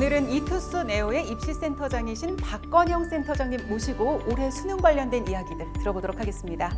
오늘은 이투스 네오의 입시센터장이신 박건영 센터장님 모시고 올해 수능 관련된 이야기들 들어보도록 하겠습니다.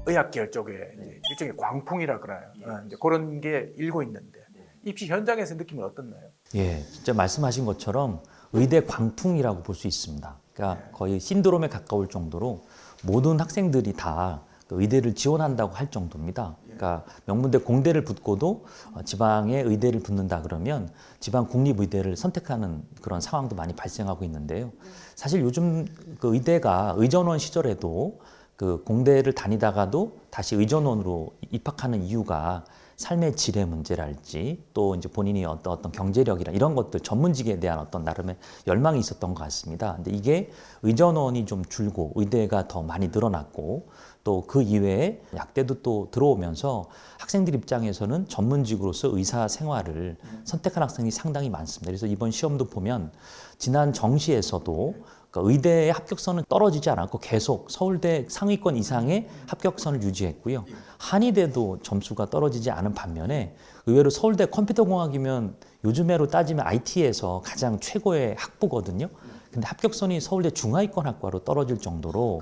의학계열 쪽에 이제 일종의 광풍이라 그러나요? 이제 그런 게 일고 있는데 입시 현장에서 느낌은 어떻나요? 예, 진짜 말씀하신 것처럼 의대 광풍이라고 볼 수 있습니다. 그러니까 거의 신드롬에 가까울 정도로 모든 학생들이 다 의대를 지원한다고 할 정도입니다. 그러니까 명문대 공대를 붙고도 지방에 의대를 붙는다 그러면 지방 국립의대를 선택하는 그런 상황도 많이 발생하고 있는데요. 사실 요즘 그 의대가 의전원 시절에도 그 공대를 다니다가도 다시 의전원으로 입학하는 이유가 삶의 질의 문제랄지 또 이제 본인이 어떤 경제력이나 이런 것들 전문직에 대한 어떤 나름의 열망이 있었던 것 같습니다. 근데 이게 의전원이 좀 줄고 의대가 더 많이 늘어났고 또 그 이외에 약대도 또 들어오면서 학생들 입장에서는 전문직으로서 의사 생활을 선택한 학생이 상당히 많습니다. 그래서 이번 시험도 보면 지난 정시에서도 의대의 합격선은 떨어지지 않았고 계속 서울대 상위권 이상의 합격선을 유지했고요. 한의대도 점수가 떨어지지 않은 반면에 의외로 서울대 컴퓨터공학이면 요즘으로 따지면 IT에서 가장 최고의 학부거든요. 근데 합격선이 서울대 중하위권 학과로 떨어질 정도로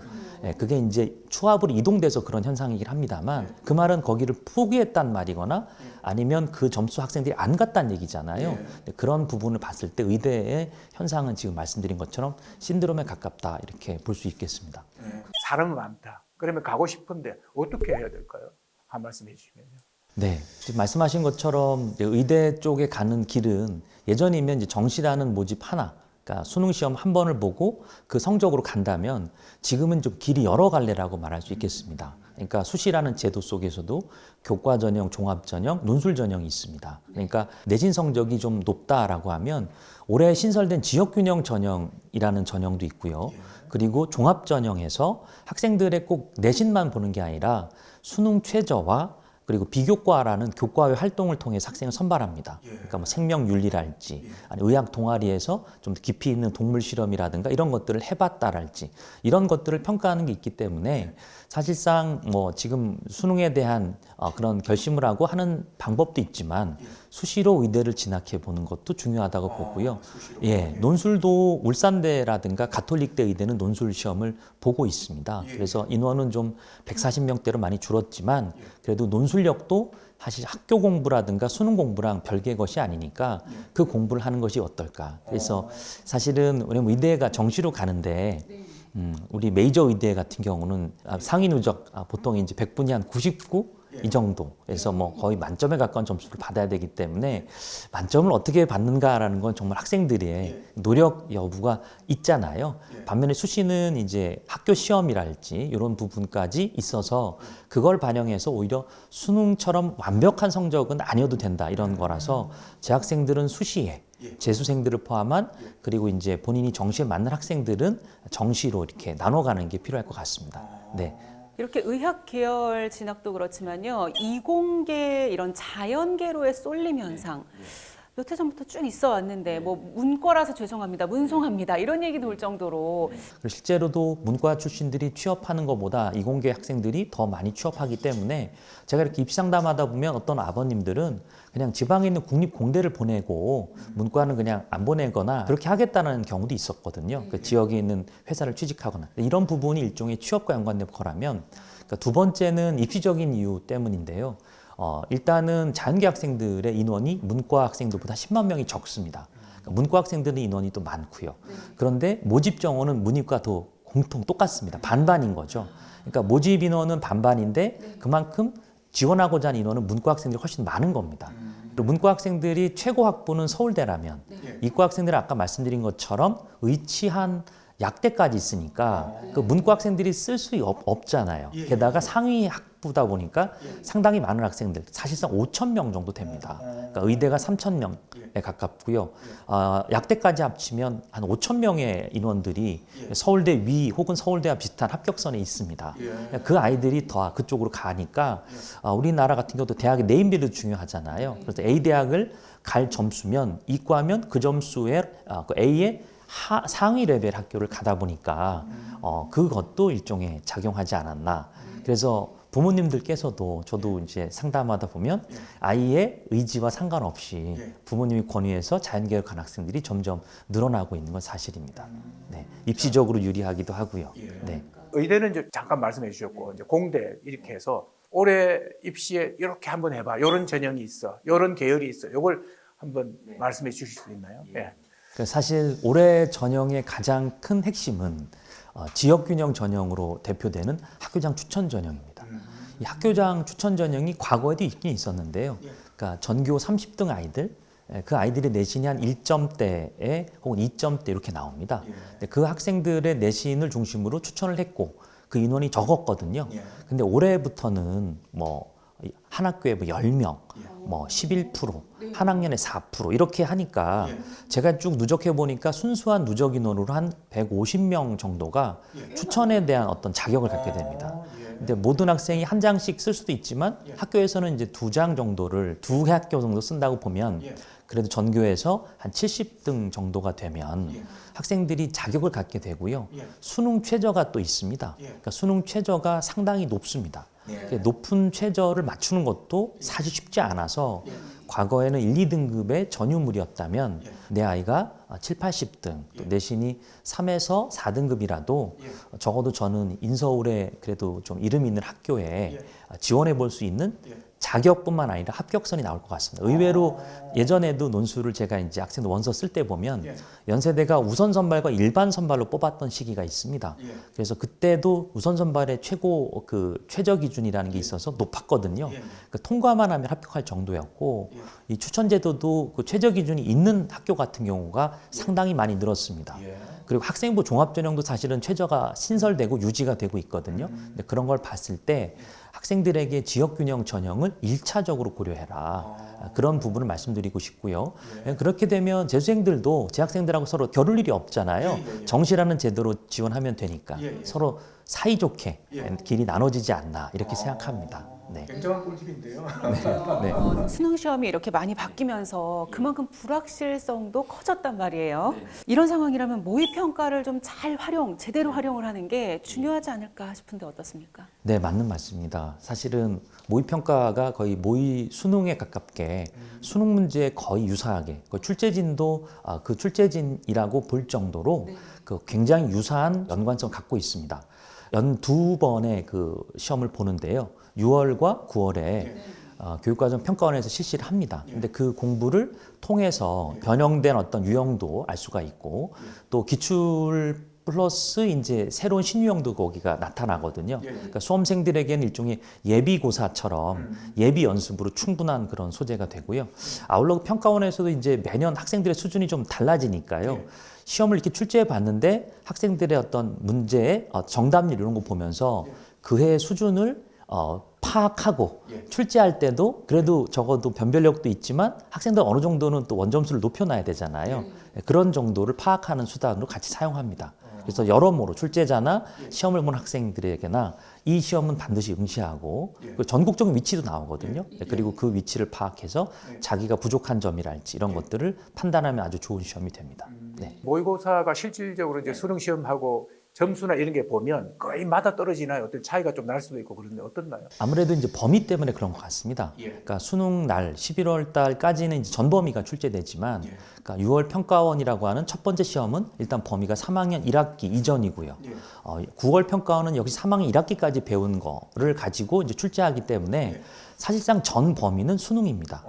그게 이제 추합으로 이동돼서 그런 현상이긴 합니다만 그 말은 거기를 포기했단 말이거나 아니면 그 점수 학생들이 안 갔다는 얘기잖아요. 그런 부분을 봤을 때 의대의 현상은 지금 말씀드린 것처럼 신드롬에 가깝다 이렇게 볼 수 있겠습니다. 사람은 많다. 그러면 가고 싶은데 어떻게 해야 될까요? 한 말씀 해주시면요. 네, 지금 말씀하신 것처럼 이제 의대 쪽에 가는 길은 예전이면 이제 정시라는 모집 하나, 그러니까 수능 시험 한 번을 보고 그 성적으로 간다면 지금은 좀 길이 여러 갈래라고 말할 수 있겠습니다. 그러니까 수시라는 제도 속에서도 교과 전형, 종합 전형, 논술 전형이 있습니다. 그러니까 내신 성적이 좀 높다라고 하면 올해 신설된 지역균형 전형이라는 전형도 있고요. 그리고 종합 전형에서 학생들의 꼭 내신만 보는 게 아니라 수능 최저와 그리고 비교과라는 교과외 활동을 통해 학생을 선발합니다. 그러니까 뭐 생명윤리랄지, 아니 의학 동아리에서 좀 더 깊이 있는 동물 실험이라든가 이런 것들을 해봤다랄지 이런 것들을 평가하는 게 있기 때문에 사실상 뭐 지금 수능에 대한 그런 결심을 하고 하는 방법도 있지만 수시로 의대를 진학해 보는 것도 중요하다고 보고요. 예, 논술도 울산대라든가 가톨릭대 의대는 논술 시험을 보고 있습니다. 그래서 인원은 좀 140명대로 많이 줄었지만 그래도 논술력도 사실 학교 공부라든가 수능 공부랑 별개의 것이 아니니까 그 공부를 하는 것이 어떨까. 그래서 사실은 우리 의대가 정시로 가는데 우리 메이저 의대 같은 경우는 상위 누적 보통 이제 100분이 한 99? 이 정도에서 뭐 거의 만점에 가까운 점수를 받아야 되기 때문에 만점을 어떻게 받는가라는 건 정말 학생들의 노력 여부가 있잖아요. 반면에 수시는 이제 학교 시험이랄지 이런 부분까지 있어서 그걸 반영해서 오히려 수능처럼 완벽한 성적은 아니어도 된다 이런 거라서 재학생들은 수시에 재수생들을 포함한 그리고 이제 본인이 정시에 맞는 학생들은 정시로 이렇게 나눠가는 게 필요할 것 같습니다. 네. 이렇게 의학 계열 진학도 그렇지만요. 이공계 이런 자연계로의 쏠림 현상 몇 해 전부터 쭉 있어 왔는데 뭐 문과라서 죄송합니다. 문송합니다. 이런 얘기도 올 정도로 실제로도 문과 출신들이 취업하는 것보다 이공계 학생들이 더 많이 취업하기 때문에 제가 이렇게 입시 상담하다 보면 어떤 아버님들은 그냥 지방에 있는 국립공대를 보내고 문과는 그냥 안 보내거나 그렇게 하겠다는 경우도 있었거든요. 그 지역에 있는 회사를 취직하거나 이런 부분이 일종의 취업과 연관된 거라면 그러니까 두 번째는 입시적인 이유 때문인데요. 일단은 자연계 학생들의 인원이 문과 학생들보다 10만 명이 적습니다. 그러니까 문과 학생들의 인원이 또 많고요. 그런데 모집 정원은 문이과도 공통 똑같습니다. 반반인 거죠. 그러니까 모집 인원은 반반인데 그만큼 지원하고자 하는 인원은 문과 학생들이 훨씬 많은 겁니다. 그리고 문과 학생들이 최고 학부는 서울대라면 이과 학생들은 아까 말씀드린 것처럼 의치한 약대까지 있으니까 그 문과 학생들이 쓸 수 없잖아요. 게다가 상위 학부다 보니까 상당히 많은 학생들, 사실상 5천 명 정도 됩니다. 그러니까 의대가 3천 명에 가깝고요. 약대까지 합치면 한 5천 명의 인원들이 서울대 위 혹은 서울대와 비슷한 합격선에 있습니다. 그 아이들이 더 그쪽으로 가니까 우리나라 같은 경우도 대학의 네임밸류 중요하잖아요. 그래서 A 대학을 갈 점수면 이과면 그 점수에 그 A의 상위 레벨 학교를 가다 보니까 그것도 일종의 작용하지 않았나. 그래서 부모님들께서도 저도 이제 상담하다 보면 아이의 의지와 상관없이 부모님이 권유해서 자연계열 간 학생들이 점점 늘어나고 있는 건 사실입니다. 네, 입시적으로 유리하기도 하고요. 네. 의대는 이제 잠깐 말씀해 주셨고 이제 공대 이렇게 해서 올해 입시에 이렇게 한번 해봐. 이런 전형이 있어. 이런 계열이 있어. 이걸 한번 말씀해 주실 수 있나요? 예. 사실 올해 전형의 가장 큰 핵심은 지역균형 전형으로 대표되는 학교장 추천 전형입니다. 이 학교장 추천 전형이 과거에도 있긴 있었는데요. 그러니까 전교 30등 아이들, 그 아이들의 내신이 한 1점대에 혹은 2점대 이렇게 나옵니다. 근데 그 학생들의 내신을 중심으로 추천을 했고 그 인원이 적었거든요. 근데 올해부터는 뭐 한 학교에 뭐 10명, 뭐 11%, 한 학년에 4% 이렇게 하니까 제가 쭉 누적해 보니까 순수한 누적 인원으로 한 150명 정도가 추천에 대한 어떤 자격을 갖게 됩니다. 근데 모든 학생이 한 장씩 쓸 수도 있지만 학교에서는 이제 2장 정도를 두 학교 정도 쓴다고 보면 그래도 전교에서 한 70등 정도가 되면 학생들이 자격을 갖게 되고요. 수능 최저가 또 있습니다. 그러니까 수능 최저가 상당히 높습니다. 높은 최저를 맞추는 것도 사실 쉽지 않아서 과거에는 1, 2등급의 전유물이었다면 내 아이가 7, 80등, 또 내신이 3에서 4등급이라도 적어도 저는 인서울에 그래도 좀 이름 있는 학교에 지원해 볼 수 있는 자격뿐만 아니라 합격선이 나올 것 같습니다. 의외로 예전에도 논술을 제가 이제 학생들 원서 쓸 때 보면 연세대가 우선 선발과 일반 선발로 뽑았던 시기가 있습니다. 그래서 그때도 우선 선발의 최고 그 최저 기준이라는 게 있어서 높았거든요. 그러니까 통과만 하면 합격할 정도였고 이 추천 제도도 그 최저 기준이 있는 학교 같은 경우가 상당히 많이 늘었습니다. 그리고 학생부 종합전형도 사실은 최저가 신설되고 유지가 되고 있거든요. 근데 그런 걸 봤을 때 학생들에게 지역균형 전형을 1차적으로 고려해라. 그런 부분을 말씀드리고 싶고요. 그렇게 되면 재수생들도 재학생들하고 서로 겨룰 일이 없잖아요. 정시라는 제도로 지원하면 되니까 서로 사이좋게 길이 나눠지지 않나 이렇게 생각합니다. 네. 굉장한 꿀팁인데요. 네. 수능 시험이 이렇게 많이 바뀌면서 그만큼 불확실성도 커졌단 말이에요. 이런 상황이라면 모의 평가를 좀 잘 제대로 활용을 하는 게 중요하지 않을까 싶은데 어떻습니까? 네, 맞는 말씀입니다. 사실은 모의 평가가 거의 모의 수능에 가깝게 수능 문제에 거의 유사하게 출제진도 그 출제진이라고 볼 정도로 그 굉장히 유사한 연관성을 갖고 있습니다. 연 2번의 그 시험을 보는데요. 6월과 9월에 교육과정 평가원에서 실시를 합니다. 근데 그 공부를 통해서 변형된 어떤 유형도 알 수가 있고 또 기출 플러스 이제 새로운 신유형도 거기가 나타나거든요. 그러니까 수험생들에게는 일종의 예비고사처럼 예비 연습으로 충분한 그런 소재가 되고요. 아울러 평가원에서도 이제 매년 학생들의 수준이 좀 달라지니까요. 시험을 이렇게 출제해 봤는데 학생들의 어떤 문제의 정답률 이런 거 보면서 그해 수준을 파악하고 출제할 때도 그래도 적어도 변별력도 있지만 학생들 어느 정도는 또 원점수를 높여놔야 되잖아요. 그런 정도를 파악하는 수단으로 같이 사용합니다. 그래서 여러모로 출제자나 시험을 본 학생들에게나 이 시험은 반드시 응시하고 그리고 전국적인 위치도 나오거든요. 그리고 그 위치를 파악해서 자기가 부족한 점이랄지 이런 것들을 판단하면 아주 좋은 시험이 됩니다. 네. 모의고사가 실질적으로 이제 수능 시험하고 점수나 이런 게 보면 거의 맞아 떨어지나요? 어떤 차이가 좀 날 수도 있고 그런데 어떻나요? 아무래도 이제 범위 때문에 그런 것 같습니다. 그러니까 수능 날 11월 달까지는 이제 전 범위가 출제되지만 그러니까 6월 평가원이라고 하는 첫 번째 시험은 일단 범위가 3학년 1학기 이전이고요. 9월 평가원은 역시 3학년 1학기까지 배운 거를 가지고 이제 출제하기 때문에 사실상 전 범위는 수능입니다.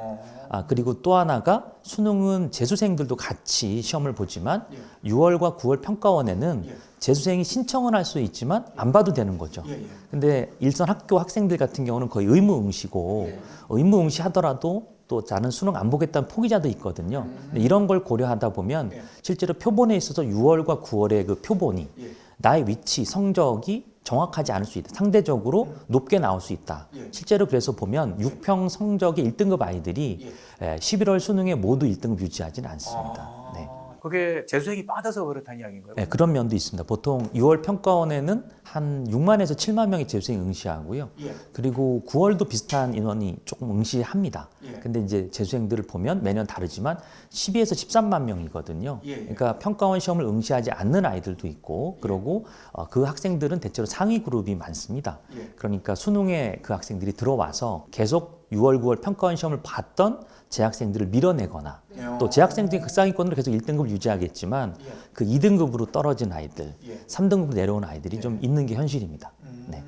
그리고 또 하나가 수능은 재수생들도 같이 시험을 보지만 6월과 9월 평가원에는 재수생이 신청은 할 수 있지만 안 봐도 되는 거죠. 근데 일선 학교 학생들 같은 경우는 거의 의무응시고 의무응시 하더라도 또 나는 수능 안 보겠다는 포기자도 있거든요. 근데 이런 걸 고려하다 보면 실제로 표본에 있어서 6월과 9월의 그 표본이 나의 위치, 성적이 정확하지 않을 수 있다. 상대적으로 높게 나올 수 있다. 실제로 그래서 보면 6평 성적의 1등급 아이들이 11월 수능에 모두 1등급 유지하지는 않습니다. 네. 그게 재수생이 빠져서 그렇다는 이야기인가요? 네, 그런 면도 있습니다. 보통 6월 평가원에는 한 6만에서 7만 명의 재수생이 응시하고요. 예. 그리고 9월도 비슷한 인원이 조금 응시합니다. 예. 근데 이제 재수생들을 보면 매년 다르지만 12에서 13만 명이거든요. 예, 예. 그러니까 평가원 시험을 응시하지 않는 아이들도 있고, 그러고 그 학생들은 대체로 상위 그룹이 많습니다. 예. 그러니까 수능에 그 학생들이 들어와서 계속 6월, 9월 평가원 시험을 봤던 재학생들을 밀어내거나 또 재학생들이 극상위권으로 계속 1등급을 유지하겠지만 예. 그 2등급으로 떨어진 아이들, 예. 3등급으로 내려온 아이들이 좀 있는 게 현실입니다. 네.